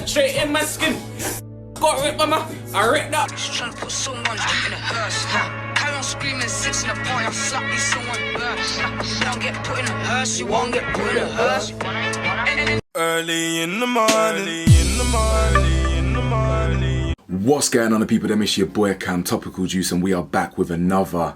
straight in my skin. Got ripped, mama, I ripped up. Just trying to put someone in a hearse. Carry on screaming, six in the party, I'll slap you someone burst. You don't get put in a hearse, you won't get put in a hearse. Early in the morning. What's going on, people? It's your boy Cam, Topical Juice, and we are back with another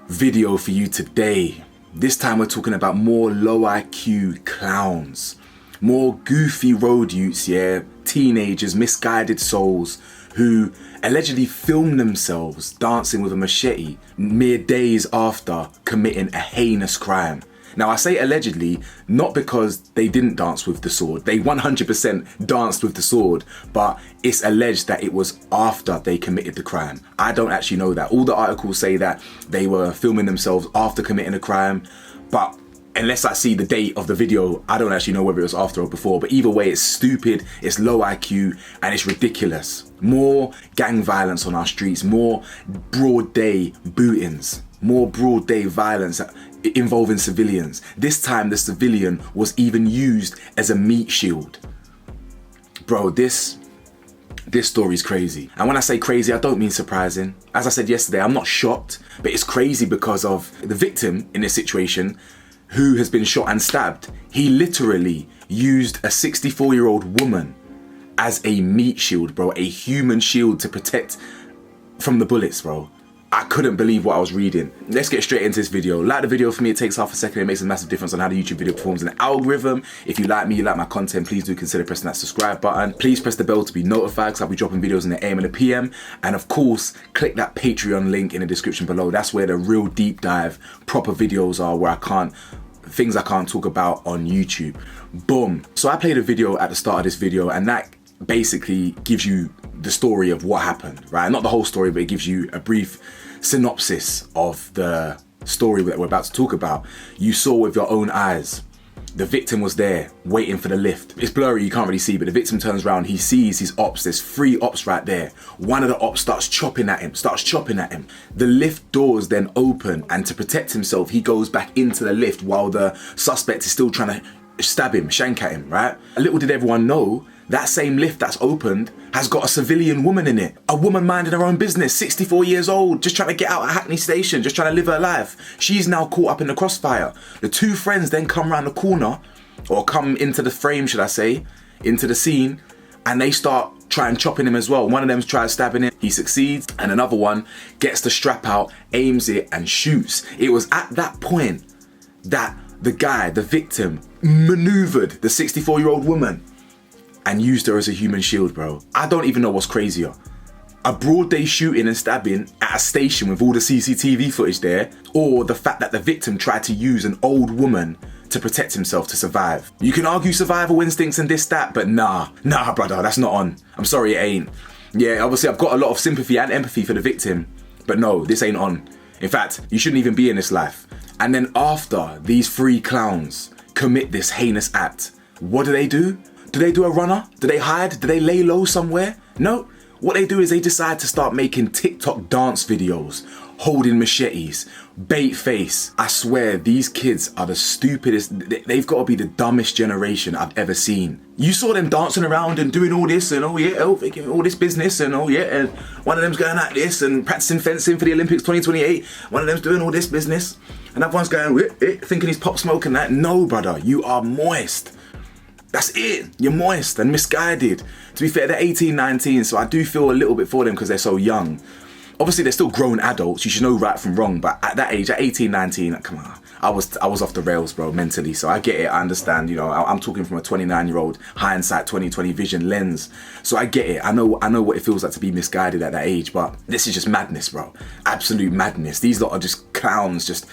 video for you today. This time we're talking about more low IQ clowns, more goofy road youths, yeah, teenagers, misguided souls who allegedly filmed themselves dancing with a machete mere days after committing a heinous crime. Now I say allegedly, not because they didn't dance with the sword. They 100% danced with the sword, but it's alleged that it was after they committed the crime. I don't actually know that. All the articles say that they were filming themselves after committing a crime, but unless I see the date of the video, I don't actually know whether it was after or before. But either way, it's stupid, it's low IQ, and it's ridiculous. More gang violence on our streets, more broad day bootings, more broad day violence involving civilians. This time the civilian was even used as a meat shield. Bro, this story's crazy. And when I say crazy, I don't mean surprising. As I said yesterday, I'm not shocked, but it's crazy because of the victim in this situation who has been shot and stabbed. He literally used a 64-year-old woman as a meat shield, bro, a human shield to protect from the bullets, bro. I couldn't believe what I was reading. Let's get straight into this video. Like the video, for me it takes half a second. It makes a massive difference on how the YouTube video performs in the algorithm. If you like me, you like my content, please do consider pressing that subscribe button. Please press the bell to be notified because I'll be dropping videos in the AM and the PM. And of course, click that Patreon link in the description below. That's where the real deep dive, proper videos are where things I can't talk about on YouTube. Boom. So I played a video at the start of this video, and that basically gives you the story of what happened, right? Not the whole story, but it gives you a brief synopsis of the story that we're about to talk about. You saw with your own eyes. The victim was there waiting for the lift. It's blurry, you can't really see, but the victim turns around, he sees his ops, there's 3 ops right there. One of the ops starts chopping at him. The lift doors then open, and to protect himself, he goes back into the lift while the suspect is still trying to stab him, shank at him, right? Little did everyone know, that same lift that's opened has got a civilian woman in it. A woman minding her own business, 64 years old, just trying to get out of Hackney Station, just trying to live her life. She's now caught up in the crossfire. The 2 friends then come around the corner, or come into the frame, should I say, into the scene, and they start trying chopping him as well. One of them tries stabbing him, he succeeds, and another one gets the strap out, aims it, and shoots. It was at that point that the guy, the victim, maneuvered the 64-year-old woman and used her as a human shield, bro. I don't even know what's crazier. A broad day shooting and stabbing at a station with all the CCTV footage there, or the fact that the victim tried to use an old woman to protect himself to survive. You can argue survival instincts and this, that, but nah, brother, that's not on. I'm sorry, it ain't. Yeah, obviously I've got a lot of sympathy and empathy for the victim, but no, this ain't on. In fact, you shouldn't even be in this life. And then after these 3 clowns commit this heinous act, what do? Do they do a runner? Do they hide? Do they lay low somewhere? No. What they do is they decide to start making TikTok dance videos, holding machetes, bait face. I swear, these kids are the stupidest. They've got to be the dumbest generation I've ever seen. You saw them dancing around and doing all this and all this business and and one of them's going like this and practicing fencing for the Olympics 2028. One of them's doing all this business and that one's going thinking he's pop smoking that. No, brother, you are moist. That's it. You're moist and misguided. To be fair, they're 18, 19, so I do feel a little bit for them because they're so young. Obviously, they're still grown adults. You should know right from wrong, but at that age, at 18, 19, come on. I was off the rails, bro, mentally. So I get it. I understand. You know, I'm talking from a 29-year-old hindsight 2020 vision lens. So I get it. I know what it feels like to be misguided at that age, but this is just madness, bro. Absolute madness. These lot are just clowns, just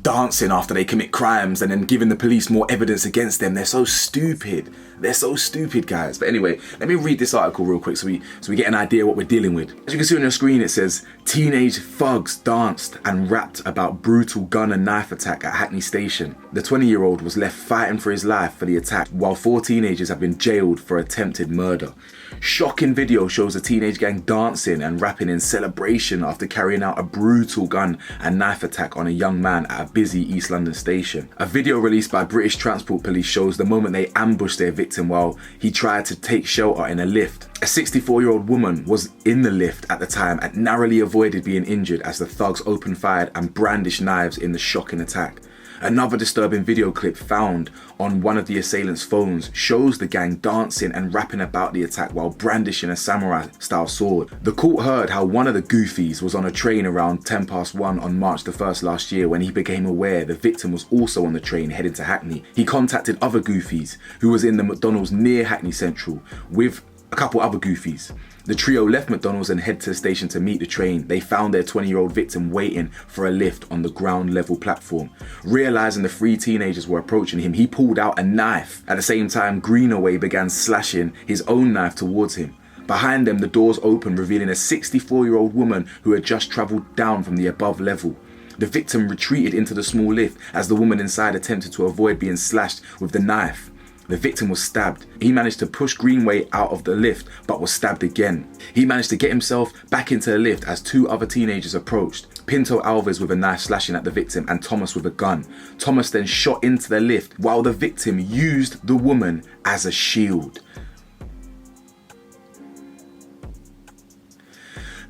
dancing after they commit crimes and then giving the police more evidence against them. They're so stupid. They're so stupid, guys. But anyway, let me read this article real quick so we get an idea what we're dealing with. As you can see on your screen, it says, teenage thugs danced and rapped about brutal gun and knife attack at Hackney Station. The 20-year-old was left fighting for his life for the attack, while 4 teenagers have been jailed for attempted murder. Shocking video shows a teenage gang dancing and rapping in celebration after carrying out a brutal gun and knife attack on a young man at a busy East London station. A video released by British Transport Police shows the moment they ambushed their victim victim while he tried to take shelter in a lift. A 64-year-old woman was in the lift at the time and narrowly avoided being injured as the thugs opened fire and brandished knives in the shocking attack. Another disturbing video clip found on one of the assailants' phones shows the gang dancing and rapping about the attack while brandishing a samurai-style sword. The court heard how one of the goofies was on a train around 1:10 on March the 1st last year when he became aware the victim was also on the train heading to Hackney. He contacted other goofies who was in the McDonald's near Hackney Central with a couple other goofies. The trio left McDonald's and head to the station to meet the train. They found their 20-year-old victim waiting for a lift on the ground level platform. Realizing the three teenagers were approaching him, he pulled out a knife. At the same time, Greenaway began slashing his own knife towards him. Behind them, the doors opened, revealing a 64-year-old woman who had just travelled down from the above level. The victim retreated into the small lift as the woman inside attempted to avoid being slashed with the knife. The victim was stabbed. He managed to push Greenway out of the lift but was stabbed again. He managed to get himself back into the lift as two other teenagers approached. Pinto Alves with a knife slashing at the victim and Thomas with a gun. Thomas then shot into the lift while the victim used the woman as a shield.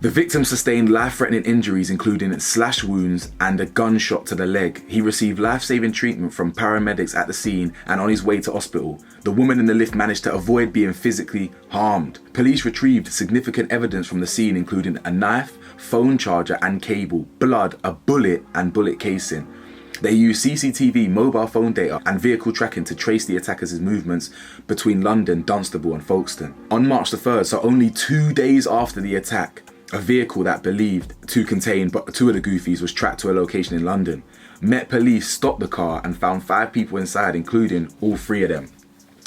The victim sustained life-threatening injuries including slash wounds and a gunshot to the leg. He received life-saving treatment from paramedics at the scene and on his way to hospital. The woman in the lift managed to avoid being physically harmed. Police retrieved significant evidence from the scene including a knife, phone charger and cable, blood, a bullet and bullet casing. They used CCTV, mobile phone data and vehicle tracking to trace the attackers' movements between London, Dunstable and Folkestone. On March the 3rd, so only 2 days after the attack, a vehicle that believed to contain two of the goofies was tracked to a location in London. Met Police stopped the car and found 5 people inside, including all 3 of them.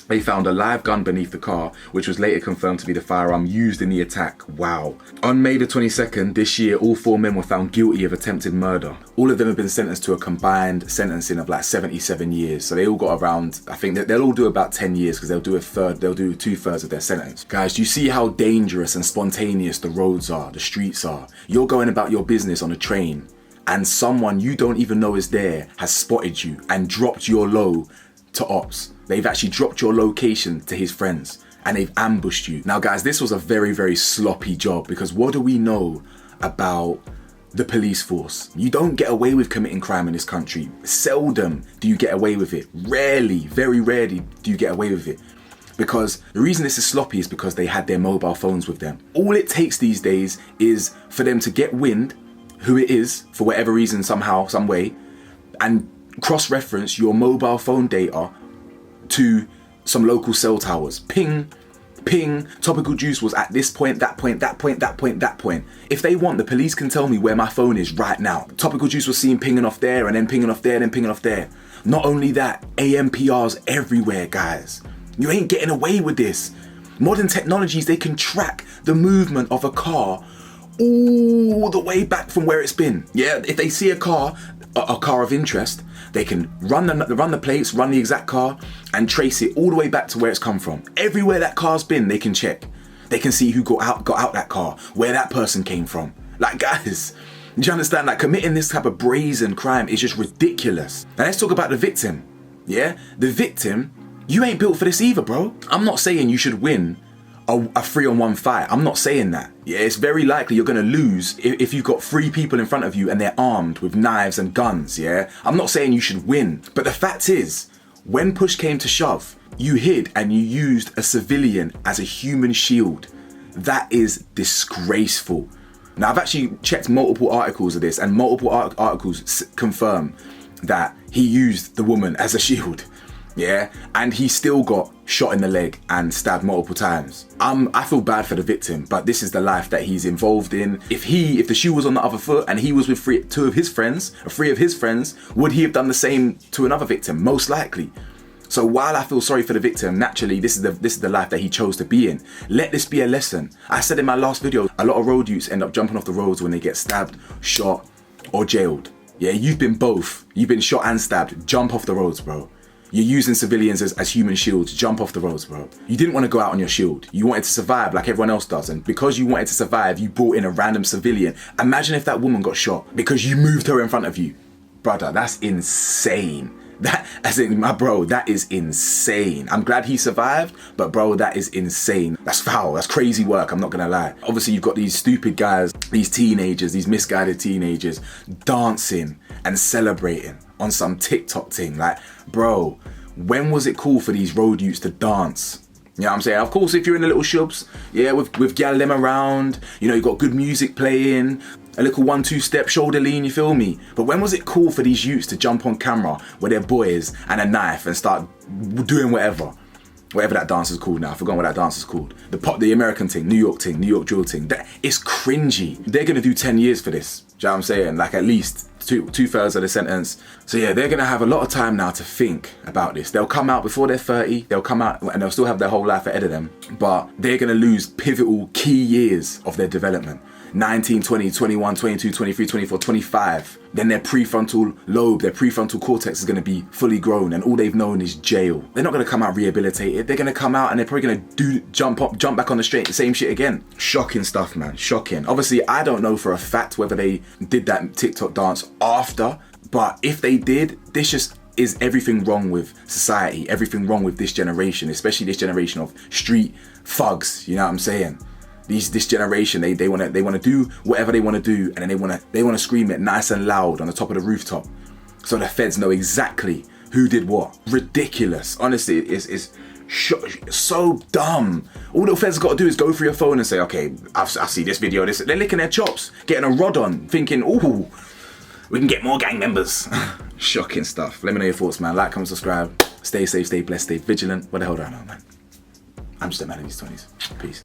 They found a live gun beneath the car, which was later confirmed to be the firearm used in the attack. Wow. On May the 22nd this year, all 4 men were found guilty of attempted murder. All of them have been sentenced to a combined sentencing of like 77 years. So they all got around, I think they'll all do about 10 years because they'll do 2/3 of their sentence. Guys, do you see how dangerous and spontaneous the roads are, the streets are? You're going about your business on a train and someone you don't even know is there has spotted you and dropped your low to ops. They've actually dropped your location to his friends and they've ambushed you. Now guys, this was a very, very sloppy job because what do we know about the police force? You don't get away with committing crime in this country. Seldom do you get away with it. Rarely, very rarely do you get away with it. Because the reason this is sloppy is because they had their mobile phones with them. All it takes these days is for them to get wind who it is for whatever reason, somehow, some way, and cross-reference your mobile phone data to some local cell towers. Ping, ping, Topical Juice was at this point, that point, that point, that point, that point. If they want, the police can tell me where my phone is right now. Topical Juice was seen pinging off there and then pinging off there and then pinging off there. Not only that, AMPRs everywhere, guys. You ain't getting away with this. Modern technologies, they can track the movement of a car all the way back from where it's been. Yeah, if they see a car of interest, they can run the plates, run the exact car, and trace it all the way back to where it's come from. Everywhere that car's been, they can check. They can see who got out that car, where that person came from. Like, guys, do you understand? Like, committing this type of brazen crime is just ridiculous. Now let's talk about the victim. Yeah, the victim. You ain't built for this either, bro. I'm not saying you should win a 3-on-1 fight. I'm not saying that. Yeah, it's very likely you're gonna lose if you've got 3 people in front of you and they're armed with knives and guns, yeah? I'm not saying you should win. But the fact is, when push came to shove, you hid and you used a civilian as a human shield. That is disgraceful. Now, I've actually checked multiple articles of this and multiple articles confirm that he used the woman as a shield. Yeah, and he still got shot in the leg and stabbed multiple times. I feel bad for the victim, but this is the life that he's involved in. If the shoe was on the other foot and he was with 3 of his friends, would he have done the same to another victim? Most likely. So while I feel sorry for the victim, naturally this is the life that he chose to be in. Let this be a lesson. I said in my last video, a lot of road youths end up jumping off the roads when they get stabbed, shot, or jailed. Yeah, you've been both. You've been shot and stabbed. Jump off the roads, bro. You're using civilians as human shields. Jump off the roads, bro. You didn't want to go out on your shield. You wanted to survive like everyone else does. And because you wanted to survive, you brought in a random civilian. Imagine if that woman got shot because you moved her in front of you. Brother, that's insane. That, as in, my bro, that is insane. I'm glad he survived, but bro, that is insane. That's foul, that's crazy work, I'm not gonna lie. Obviously, you've got these stupid guys, these teenagers, these misguided teenagers, dancing and celebrating on some TikTok thing. Like, bro, when was it cool for these road youths to dance? You know what I'm saying? Of course, if you're in the little shubs, yeah, with gal them around, you know, you got good music playing, a little 1-2 step shoulder lean, you feel me? But when was it cool for these youths to jump on camera with their boys and a knife and start doing whatever that dance is called now? I've forgotten what that dance is called. The American thing, New York drill thing. It's cringy. They're gonna do 10 years for this. Do you know what I'm saying? Like, at least two-thirds of the sentence. So yeah, they're gonna have a lot of time now to think about this. They'll come out before they're 30, they'll come out and they'll still have their whole life ahead of them, but they're gonna lose pivotal key years of their development. 19, 20, 21, 22, 23, 24, 25. Then their prefrontal lobe, their prefrontal cortex is gonna be fully grown and all they've known is jail. They're not gonna come out rehabilitated. They're gonna come out and they're probably gonna jump back on the straight, the same shit again. Shocking stuff, man, shocking. Obviously, I don't know for a fact whether they did that TikTok dance after, but if they did, this just is everything wrong with society, everything wrong with this generation, especially this generation of street thugs, you know what I'm saying? This generation, they wanna do whatever they wanna do, and then they wanna scream it nice and loud on the top of the rooftop, so the feds know exactly who did what. Ridiculous. Honestly, it's so dumb. All the feds got to do is go through your phone and say, okay, I see this video. They're licking their chops, getting a rod on, thinking, ooh, we can get more gang members. Shocking stuff. Let me know your thoughts, man. Like, comment, subscribe. Stay safe, stay blessed, stay vigilant. What the hell do I know, man? I'm just a man in his 20s. Peace.